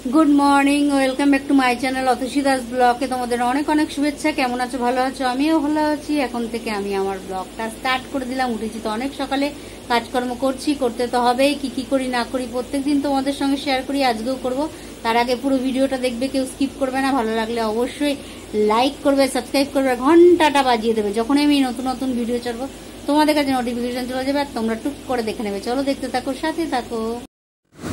Good morning, welcome back to my channel Atasi Das ব্লগে তোমাদের অনেক অনেক শুভেচ্ছা। কেমন আছো? ভালো আছো? আমিও ভালো আছি। এখন থেকে আমি আমার ব্লগটা স্টার্ট করে দিলাম। উঠেছি তো অনেক সকালে, কাজকর্ম করতে তো হবেই। কি করি না করি প্রত্যেকদিন তোমাদের সঙ্গে শেয়ার করি, আজকেও করব। তার আগে পুরো ভিডিওটা দেখবে, কেউ স্কিপ করবে না। ভালো লাগলে অবশ্যই লাইক করবে, সাবস্ক্রাইব করবে, ঘন্টাটা বাজিয়ে দেবে। যখনই আমি নতুন নতুন ভিডিও ছাড়বো তোমাদের কাছে নোটিফিকেশন চলে যাবে আর তোমরা টুক করে দেখে নেবে। চলো দেখতে থাকো, সাথে থাকো।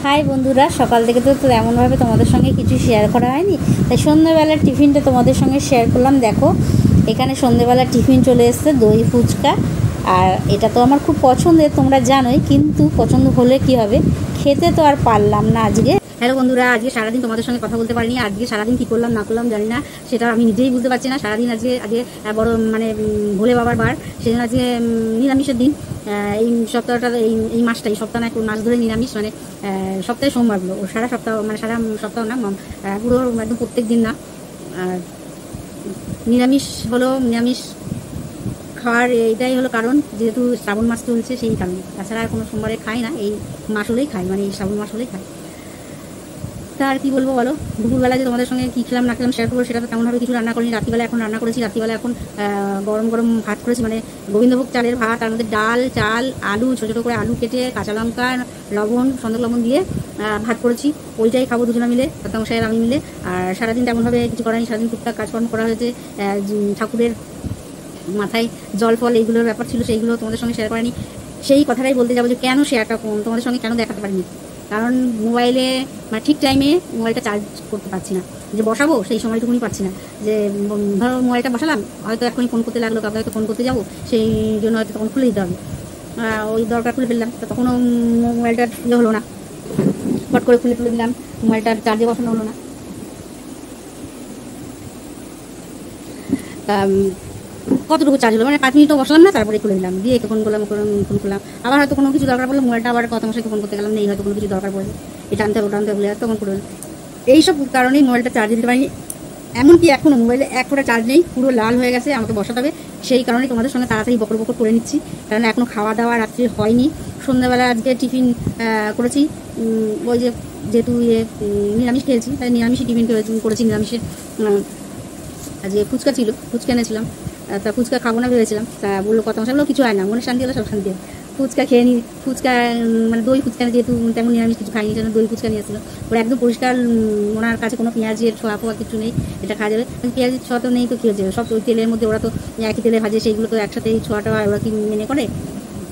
হাই বন্ধুরা, সকাল থেকে তো এমনভাবে তোমাদের সঙ্গে কিছু শেয়ার করা হয়নি, তাই সন্ধ্যেবেলার টিফিনটা তোমাদের সঙ্গে শেয়ার করলাম। দেখো, এখানে সন্ধ্যেবেলার টিফিন চলে এসছে, দই ফুচকা। আর এটা তো আমার খুব পছন্দের, তোমরা জানোই, কিন্তু পছন্দ হলে কি হবে, খেতে তো আর পারলাম না আজকে। হ্যালো বন্ধুরা, আজকে সারাদিন তোমাদের সঙ্গে কথা বলতে পারিনি। আজকে সারাদিন কী করলাম না করলাম জানি না, সেটা আমি নিজেই বুঝতে পারছি না। সারাদিন আজকে বড় ভোলে বাবার বার, সেজন্য আজকে নিরামিষের দিন। এই সপ্তাহটা এই মাসটা, এই সপ্তাহ না, একটু মাস ধরে নিরামিষ, সপ্তাহে সোমবারগুলো, সারা সপ্তাহ সারা সপ্তাহ না, পুরো একদম প্রত্যেক দিন না। আর নিরামিষ হলো, নিরামিষ খাওয়ার এটাই হলো কারণ, যেহেতু শ্রাবণ মাস চলছে সেই কারণে। তাছাড়া আর কোনো সোমবারে খাই না, এই মাস হলেই খাই, এই শ্রাবণ মাস হলেই খাই। তা আর কি বলবো বলো, দুপুরবেলা যে তোমাদের সঙ্গে কী খেলাম না খেলাম শেয়ার করবো, সেটা তো তেমনভাবে কিছু রান্না করিনি। রাত্রিবেলা এখন রান্না করেছি, রাত্রিবেলা এখন গরম গরম ভাত করেছি, গোবিন্দভোগ চালের ভাত। তার মধ্যে ডাল, চাল, আলু, ছোটো ছোটো করে আলু কেটে, কাঁচা লঙ্কা, লবণ, সন্দক লবণ দিয়ে ভাত করেছি। ওইটাই খাবো দুজনে মিলে, কর্তামশাই আর আমি মিলে। আর সারাদিন তেমনভাবে কিছু করানি, সারাদিন টুকটাক কাজকর্ম করা হয়েছে। ঠাকুরের মাথায় জল ফল এইগুলোর ব্যাপার ছিল, সেইগুলো তোমাদের সঙ্গে শেয়ার করিনি। সেই কথাটাই বলতে যাবো যে কেন শেয়ারটা তোমাদের সঙ্গে কেন দেখাতে পারিনি, কারণ মোবাইলে ঠিক টাইমে মোবাইলটা চার্জ করতে পারছি না। যে বসাবো সেই সময়টুকুনি পাচ্ছি না। যে ধরো মোবাইলটা বসালাম, হয়তো এখনই ফোন করতে লাগলো, কাউকে হয়তো ফোন করতে যাবো, সেই জন্য হয়তো তখন খুলে দিতে হবে। ওই দরকার খুলে ফেললাম, তো তখনও মোবাইলটা হলো না। ফট করে খুলে দিলাম, মোবাইলটা চার্জে বসানো হলো না। কতটুকু চার্জ হলো, 5 মিনিটও বসলাম না, তারপরে খুলে দিলাম, দিয়ে ফোন করলাম, আবার হয়তো কোনো কিছু দরকার পড়লো, মোবাইলটা আবার কর্তামশাইকে ফোন করতে গেলাম, নেই, হয়তো কোনো কিছু দরকার পড়বে, এটা আনতে হবে ওটা আনতে হবে, তখন করে এইসব কারণেই মোবাইলটা চার্জ দিতে পারিনি। এমনকি এখনও মোবাইলে এক ফোঁটা চার্জ নেই, পুরো লাল হয়ে গেছে, আমাকে বসাতে হবে। সেই কারণেই তোমাদের সঙ্গে তাড়াতাড়ি বকর করে নিচ্ছি, কারণ এখনও খাওয়া দাওয়া রাত্রে হয়নি। সন্ধ্যাবেলা আজকে টিফিন করেছি, ওই যেহেতু নিরামিষ খেয়েছি, তাই নিরামিষই টিফিন করেছি। নিরামিষের আজকে ফুচকা ছিল, ফুচকা এনেছিলাম, তা ফুচকা খাবো না ভেবেছিলাম, তা বললো কর্তামশাই বললো কিছু হয় না, মনে শান্তি হলো, সব শান্তি হয়। ফুচকা খেয়ে নিই, ফুচকা দই ফুচকা, যেহেতু তেমন নিরামিষ কিছু খাইনি, সেজন্য দই ফুচকা নিয়ে আসছিলো। ওরা একদম পরিষ্কার, ওনার কাছে কোনো পেঁয়াজের ছোঁয়া ফোয়া কিছু নেই, এটা খাওয়া যাবে। পেঁয়াজের ছোঁয়া তো নেই, তো কী হচ্ছে, সব ওই তেলের মধ্যে, ওরা তো একই তেলে ভাজে, সেইগুলো তো একসাথে এই ছোঁয়াটা ওরা কি মেনে করে,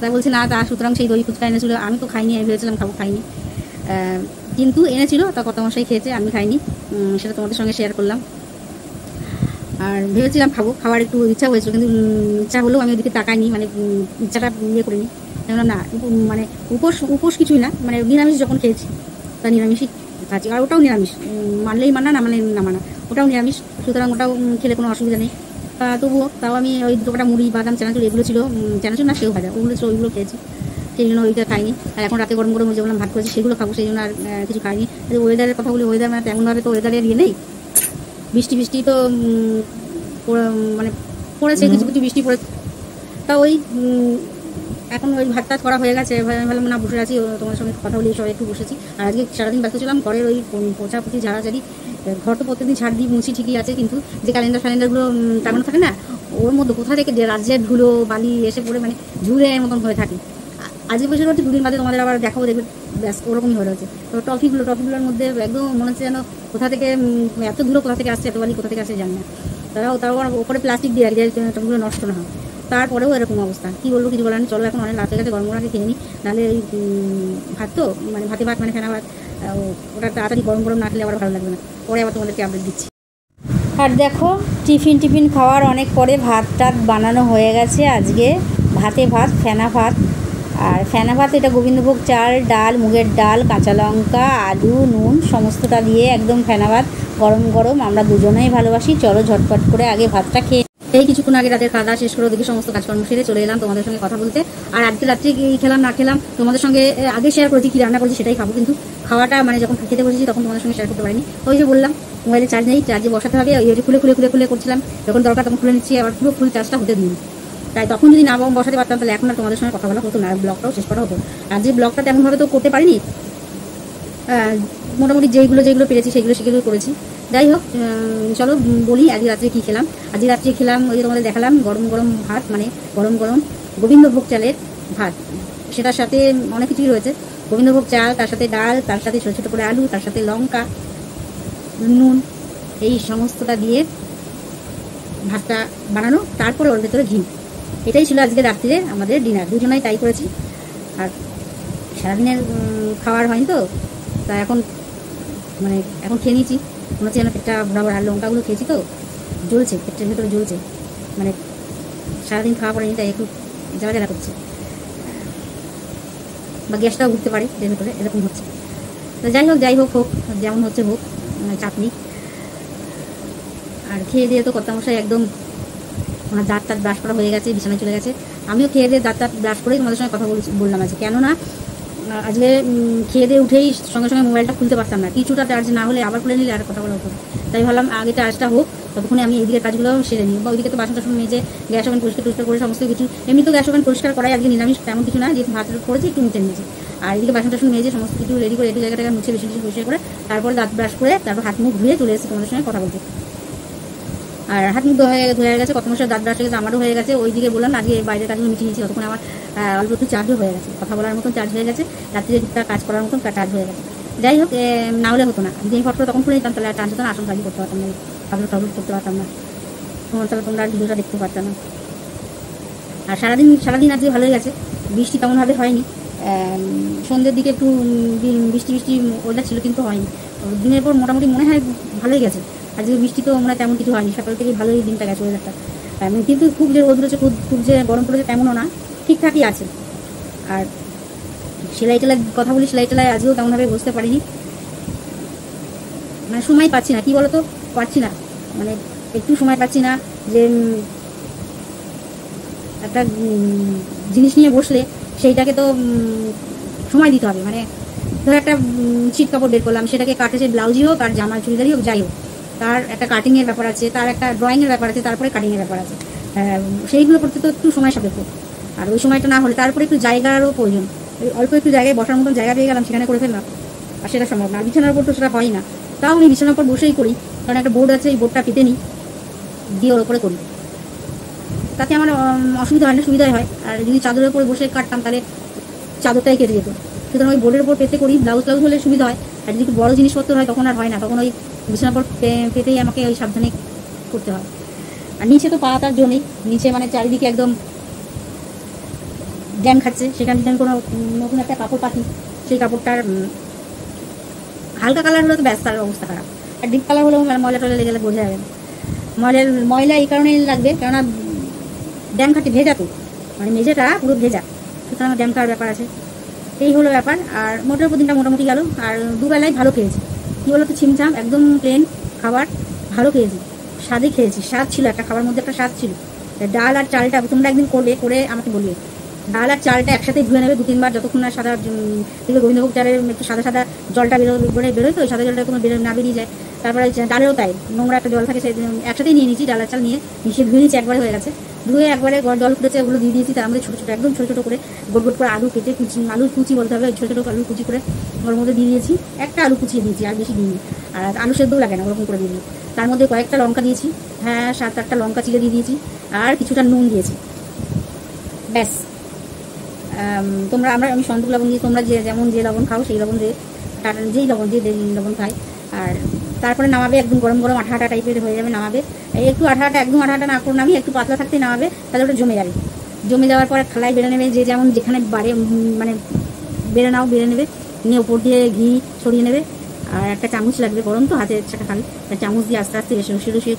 তাই বলছে না। তা সুতরাং সেই দই ফুচকা এনেছিলো, আমি তো খাইনি, আমি ভেবেছিলাম খাবো, খাইনি, কিন্তু এনেছিল, তা কর্তামশাই খেয়েছে, আমি খাইনি, সেটা তোমাদের সঙ্গে শেয়ার করলাম। আর ভেবেছিলাম খাবো, খাওয়ার একটু ইচ্ছা হয়েছিল, কিন্তু ইচ্ছা হলেও আমি ওদিকে তাকাইনি, ইচ্ছাটা করিনি। কেন না, উপোস কিছুই না, নিরামিষ যখন খেয়েছি, তা নিরামিষই খাচ্ছি। আর ওটাও নিরামিষ, মানলেই মানা, না মানলে না মানা, ওটাও নিরামিষ, সুতরাং ওটাও খেলে কোনো অসুবিধা নেই। তাও আমি ওই দুটোটা মুড়ি, বাদাম, চানাচুর এগুলো ছিল, চানাচুর না সেও ভাজা, ওইগুলো খেয়েছি, সেই জন্য ওইটা খাইনি। আর এখন রাতে গরম গরম যেগুলো ভাত করেছি সেগুলো খাবো, সেই জন্য আর কিছু খাইনি। ওয়েদারের কথা বলি, ওয়েদার তেমনভাবে তো ওয়েদারের নেই, বৃষ্টি তো পড়েছে, কিছু কিছু বৃষ্টি পড়েছে। তা ওই এখন ওই ভাতটা করা হয়ে গেছে, ভালো না বসে আছি, তোমার সঙ্গে কথা বলি, সবাই একটু বসেছি। আর আজকে সারাদিন ব্যস্ত ছিলাম, ঘরের ওই পোছাপুছি, ঝাড়াঝাড়ি, ঘর তো প্রত্যেকদিন ঝাড় দিই, মুছি ঠিকই আছে, কিন্তু যে ক্যালেন্ডারগুলো টাঙানো থাকে না, ওর মধ্যে কোথা থেকে যে রাজ্যের ধুলো বালি এসে পড়ে, ঝুড়ের মতন হয়ে থাকে। আজকে বসে রয়েছে, দুদিন বাদে তোমাদের আবার দেখাবো, দেখবে ব্যাস ওরকমই হয়ে রয়েছে। তো টপিগুলোর মধ্যে একদম মনে হচ্ছে যেন কোথা থেকে এত ধুলো কোথা থেকে আসছে, এত বালি কোথা থেকে আসছে জানি না। তাও ওপরে প্লাস্টিক দিয়ে রাখি, যাতে টপিগুলো নষ্ট না হয়, তারপরেও এরকম অবস্থা। কী বলবো, কিছু বলার নেই। চলো এখন অনেক রাত হয়ে গেছে, গরম গরম খেয়ে নিই, নাহলে ওই ভাত তো ভাতে ভাত ফেনা ভাত, ওটা তাড়াতাড়ি গরম না খেলে আবার ভালো লাগবে না, পরে আবার তোমাদেরকে আপডেট দিচ্ছি। আর দেখো, টিফিন খাওয়ার অনেক পরে ভাত টাত বানানো হয়ে গেছে। আজকে ভাতে ভাত, ফেনা ভাত। আর ফেনা ভাত এটা গোবিন্দভোগ চাল, ডাল, মুগের ডাল, কাঁচা লঙ্কা, আলু, নুন সমস্তটা দিয়ে একদম ফেনা ভাত, গরম গরম। আমরা দুজনেই ভালোবাসি। চলো ঝটপট করে আগে ভাতটা খেয়ে। এই কিছুক্ষণ আগে রাতের খাওয়া দাওয়া শেষ করে ওদিকে সমস্ত কাজকর্ম সেরে চলে এলাম তোমাদের সঙ্গে কথা বলতে। আর আজকে রাত্রে কি খেলাম না খেলাম তোমাদের সঙ্গে আগে শেয়ার করেছি, কি রান্না করেছি সেটাই খাবো, কিন্তু খাওয়াটা যখন খেতে বসেছি তখন তোমাদের সঙ্গে শেয়ার করতে পারিনি। ওই যে বললাম, মোবাইলে চার্জ নেই, চার্জে বসাতে হবে, ওই খুলে করছিলাম, যখন দরকার তখন খুলে নিচ্ছি, আবার পুরো ফুল চার্জটা হতে দিই। তাই তখন যদি না বসাতে পারতাম, তাহলে এখন আর তোমাদের সঙ্গে কথা বলা হতো না, ব্লগটাও শেষ করা হতো। আর যে ব্লগটা তেমনভাবে তো করতে পারিনি, মোটামুটি যেগুলো যেগুলো পেরেছি সেগুলো করেছি। যাই হোক, চলো বলি আজকে রাত্রে কী খেলাম। আজকে রাত্রে খেলাম, ওই যে তোমাদের দেখালাম, গরম গরম ভাত, মানে গরম গরম গোবিন্দভোগ চালের ভাত। সেটার সাথে অনেক কিছুই রয়েছে, গোবিন্দভোগ চাল, তার সাথে ডাল, তার সাথে ছোটো ছোটো করে আলু, তার সাথে লঙ্কা, নুন, এই সমস্তটা দিয়ে ভাতটা বানানো, তারপরে ওর ভেতরে ঘি। এটাই ছিল আজকে রাত্রিরে আমাদের ডিনার, দুজনাই তাই করেছি। আর সারাদিনের খাওয়ার হয়নি তো, তা এখন মানে এখন খেয়ে নিয়েছি, মনে হচ্ছে যেন পেটটা ভরাবার। আর লঙ্কাগুলো খেয়েছি তো জ্বলছে, পেটের ভেতরে জ্বলছে, মানে সারাদিন খাওয়া পড়েনি, তাই একটু জ্বালা জ্বালা করছে, বা গ্যাসটাও ঘুরতে পারে এর ভেতরে, এরকম হচ্ছে। তো যাই হোক হোক, যেমন হচ্ছে হোক, চাপ নেই। আর খেয়ে দিয়ে তো কর্তামশাই একদম আমার দাঁত টাত ব্রাশ করা হয়ে গেছে, বিছানায় চলে গেছে। আমিও খেয়ে দিয়ে দাঁত টাত ব্রাশ করেই তোমাদের সঙ্গে কথা বললাম আজকে। কেননা আজকে খেয়ে দিয়ে উঠেই সঙ্গে সঙ্গে মোবাইলটা খুলতে পারতাম না, কিছুটা চার্জ না হলে আবার খুলে নিলে আর কথা বলা হতো। তাই ভাবলাম আগে চার্জটা হোক, ততক্ষণে আমি এইদিকে কাজগুলো সেরে নিই। বা ওইদিকে তো বাসন টাসন মেজে গ্যাস ওভেন পরিষ্কার করে সমস্ত কিছু, এমনি তো গ্যাস ওভেন পরিষ্কার করাই আজকে নিরামিষ, তেমন কিছু না, যে ভাত করেছি একটু মুছে নিয়েছি। আর এদিকে বাসন টাসন মেজে সমস্ত কিছু রেডি করে একটু জায়গাটাকে মুছে বেশি পরিষ্কার করে তারপরে দাঁত ব্রাশ করে তারপর হাত মুখ ধুয়ে চলে এসেছি তোমাদের সঙ্গে কথা বলতে। আর হাত মুখ ধোয়া গেছে, কত মশার দাঁত ব্রাশ হয়ে গেছে, আমারও হয়ে গেছে। ওইদিকে বললাম আজকে বাইরের কাজগুলো মিটিয়ে নিয়েছি, ততক্ষণ আমার অল্প একটু চার্জও হয়ে গেছে, কথা বলার মতন চার্জ হয়ে গেছে, রাত্রে টুকটাক কাজ করার মতন চার্জ হয়ে গেছে। যাই হোক, না হলে হতো না, যে ফটো তখন খুলে নিতাম, তাহলে চার্জ হতো না, আসল কাজই করতে পারতাম না, আপলোড করতে পারতাম না, তাহলে তোমরা ভিডিওটা দেখতে পারতাম না। আর সারাদিন আজকে ভালোই গেছে, বৃষ্টি তেমনভাবে হয়নি। সন্ধ্যের দিকে একটু বৃষ্টি ওয়েদার ছিল, কিন্তু হয়নি। দিনের পর মোটামুটি মনে হয় ভালোই গেছে। আজকে বৃষ্টি তো মনে হয় তেমন কিছু হয়নি, সকাল থেকে ভালোই দিনটা গেছে ওয়েদারটা। কিন্তু খুব যে রোদ রয়েছে, খুব যে গরম পড়েছে তেমনও না, ঠিকঠাকই আছে। আর সেলাই টেলাই কথা বলি, সেলাই টেলাই আজকেও তেমনভাবে বুঝতে পারিনি, মানে সময় পাচ্ছি না, কি বলতো পাচ্ছি না, মানে একটু সময় পাচ্ছি না যে একটা জিনিস নিয়ে বসলে সেইটাকে তো সময় দিতে হবে। মানে ধরো একটা ছিট কাপড় বের করলাম, সেটাকে কাটে, সে ব্লাউজই হোক আর জামা চুড়িদারই হোক, যাই হোক, তার একটা কাটিংয়ের ব্যাপার আছে, তার একটা ড্রয়িংয়ের ব্যাপার আছে, তারপরে কাটিংয়ের ব্যাপার আছে। সেইগুলো করতে তো একটু সময় সাপেক্ষ। আর ওই সময়টা না হলে তারপরে একটু জায়গারও প্রয়োজন, অল্প একটু জায়গায় বসার মতন জায়গা পেয়ে গেলাম, সেখানে করে ফেললাম, আর সেটা সম্ভব না। আর বিছানার উপর তো সেটা হয় না, তাও আমি বিছানার উপর বসেই করি, কারণ একটা বোর্ড আছে, এই বোর্ডটা পেতে নিই, দিয়ে ওর উপরে করি, তাতে আমার অসুবিধা হয় না, সুবিধাই হয়। আর যদি চাদরের উপরে বসে কাটতাম তাহলে চাদরটাই কেটে যেত, সুতরাং ওই বোর্ডের উপর পেতে করি, ব্লাউজ হলে সুবিধা হয়। আর যদি একটু বড়ো জিনিসপত্র হয় তখন আর হয় না, তখন ওই বিছানার উপর পেতেই আমাকে ওই সাবধানে করতে হয়। আর নিচে তো পা তার জন্যই, নিচে মানে চারিদিকে একদম জ্যাম খাচ্ছে, সেখানে যদি আমি কোনো নতুন একটা কাপড় পাতি, সেই কাপড়টার হালকা কালার হলে তো ব্যাস তার অবস্থা খারাপ, আর ডিপ কালার হলেও ময়লা টয়লা লেগে গেলে বোঝা যাবে না। ময়লা এই কারণেই লাগবে, কেননা ড্যাম খাটে ভেজা, তো মানে মেঝেটা পুরো ভেজা, সুতরাং ড্যাম খাওয়ার ব্যাপার আছে, এই হলো ব্যাপার। আর মোটের উপর দিনটা মোটামুটি গেল। আর দুবেলায় ভালো খেয়েছি, কী বলো তো, ছিমছাম একদম প্লেন খাবার, ভালো খেয়েছি, স্বাদই খেয়েছি, স্বাদ ছিল, একটা খাবার মধ্যে একটা স্বাদ ছিল। ডাল আর চালটা তোমরা একদিন করে আমাকে বলবে, ডাল আর চালটা একসাথে ধুয়ে নেবে 2-3 বার, যতক্ষণ না সাদা থেকে গোবিন্দভোগ চালের একটু সাদা জলটা বেরোয়, তো সাদা জলটা কোনো না বেরিয়ে যায়। তারপরে ডালেরও তাই, নোংরা একটা জল থাকে, সেই একসাথেই নিয়ে নিয়েছি, ডাল আর চাল নিয়ে মিশিয়ে ধুয়ে নিয়েছি, একবারে হয়ে গেছে। ধুয়ে একবারে জল ফুটেছে, ওগুলো দিয়ে দিয়েছি, তার মধ্যে ছোটো ছোটো একদম ছোটো ছোটো করে গোট করে আলু কেটে আলুর কুচি বলতে হবে, ছোটো ছোটো আলু কুচি করে ওর মধ্যে দিয়ে দিয়েছি, একটা আলু কুচিয়ে দিয়েছি, আর বেশি দিইনি। আর আলু সেদ্ধও লাগে না, ওরকম করে দিয়ে দিই। তার মধ্যে কয়েকটা লঙ্কা দিয়েছি, হ্যাঁ 7-8টা লঙ্কা চিড়ে দিয়ে দিয়েছি, আর কিছুটা নুন দিয়েছি, ব্যাস। আমি সন্দুক লবণ দিয়ে, তোমরা যেমন যে লবণ খাও সেই লবণ দিয়ে, যেই লবণ খাই। আর তারপরে নামাবে, একদম গরম গরম আঠা আঠা টাইপের হয়ে যাবে, নামাবে একটু একদম আঠা আঠা না করে নামিয়ে একটু পাতলা থাকতেই নামাবে, তাহলে ওটা জমে যাওয়ার পরে থালায় বেড়ে নেবে, যেমন যেখানে মানে বেড়ে নেবে, নিয়ে ওপর দিয়ে ঘি ছড়িয়ে নেবে। আর একটা চামচ লাগবে, গরম তো হাতে সেটা খাবে, চামচ দিয়ে আস্তে আস্তে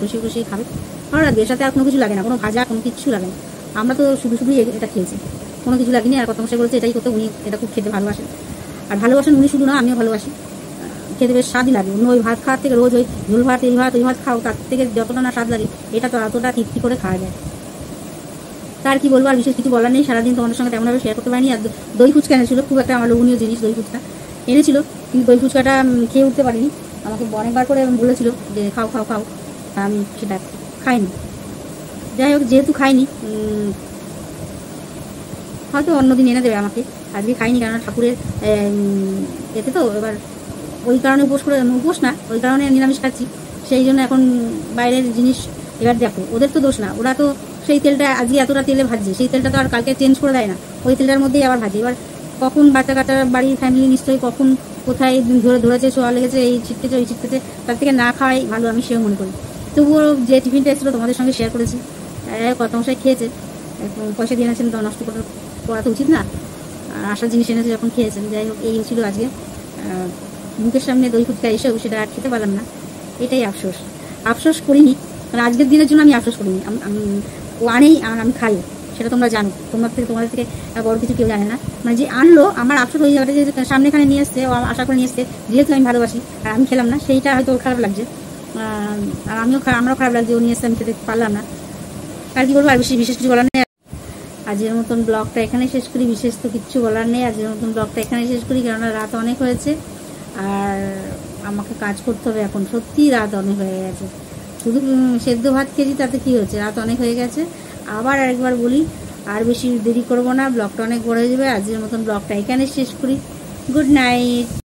কষিয়ে খাবে, ভালো লাগবে। এর সাথে আর কোনো কিছু লাগে না, কোনো ভাজা কোনো কিছু লাগে না। আমরা তো শুধু এটা খেয়েছি, কোনো কিছু লাগেনি। আর কত মশাই বলছে এটাই করতে, উনি এটা খুব খেতে ভালোবাসেন। আর ভালোবাসেন উনি শুধু না, আমিও ভালোবাসি, খেতে বেশ স্বাদই লাগে। অন্য ওই ভাত খাওয়ার থেকে রোজ ওই ঝোল ভাত এই ভাত খাও, তার থেকে যতটা না স্বাদ লাগে, এটা তো এতটা তৃপ্তি করে খাওয়া যায়। তার কি বলবো, আর বিশেষ কিছু বলার নেই। সারাদিন তোমাদের সঙ্গে তেমনভাবে শেয়ার করতে পারিনি। আর দই ফুচকা এনেছিল, খুব একটা আমার লোভনীয় জিনিস, দই ফুচকা এনেছিল, কিন্তু দই ফুচকাটা খেয়ে উঠতে পারিনি। আমাকে অনেকবার করে বলেছিল যে খাও, আমি সেটা খাইনি। যাই হোক, যেহেতু খাইনি, হয়তো অন্যদিন এনে দেবে আমাকে, আজকে খাইনি, কেননা ঠাকুরের এতে তো এবার ওই কারণে উপোস না, ওই কারণে নিরামিষ খাচ্ছি, সেই জন্য এখন বাইরের জিনিস। এবার দেখো ওদের তো দোষ না, ওরা তো সেই তেলটা আজকে এতটা তেলে ভাজছে, সেই তেলটা তো আর কালকে চেঞ্জ করে দেয় না, ওই তেলটার মধ্যেই আবার ভাজে। এবার কখন বাচ্চা কাচ্চা বাড়ির ফ্যামিলি নিশ্চয়ই কখন কোথায় ধরেছে, ছোঁয়া লেগেছে, এই ছিটকেছে ওই ছিটকেছে, তার থেকে না খাওয়াই ভালো, আমি সেও মনে করি। তবুও যে টিফিনটা এসেছিলো তোমাদের সঙ্গে শেয়ার করেছি, কত মশাই খেয়েছে, পয়সা দিয়ে এনেছেন তো নষ্ট করা তো উচিত না, আসার জিনিস এনেছে যখন খেয়েছেন। যাই হোক, এই ছিল আজকে মুখের সামনে দই ফুটকা এসেও সেটা আর খেতে পারলাম না, এটাই আফসোস করিনি, কারণ আজকের দিনের জন্য আমি আফসোস করিনি। ও আনেই আর আমি খাই, সেটা তোমরা জানো, তোমাদের থেকে বড় কিছু কেউ জানে না। মানে যে আনলো আমার আফসোস হয়ে যাবে, যে সামনেখানে নিয়ে এসছে, ও আশা করে নিয়ে এসছে, যেহেতু আমি ভালোবাসি আর আমি খেলাম না, সেইটা হয়তো ওর খারাপ লাগছে, আর আমরাও খারাপ লাগছে, ও নিয়ে এসছে আমি খেতে পারলাম না। আর কি বলবো, আর বিশেষ কিছু বলার নেই। আজকের মতন ব্লগটা এখানে শেষ করি, বিশেষ তো কিচ্ছু বলার নেই। আজকের মতন ব্লগটা এখানে শেষ করি, কেননা রাত অনেক হয়েছে আর আমাকে কাজ করতে হবে এখন, সত্যি রাত অনেক হয়ে গেছে। শুধু সেদ্ধ ভাত খেয়েছি তাতে কি হচ্ছে, রাত অনেক হয়ে গেছে। আবার আরেকবার বলি, আর বেশি দেরি করবো না, ব্লগটা অনেক বড় হয়ে যাবে। আজকের মতন ব্লগটা এখানে শেষ করি। Good night.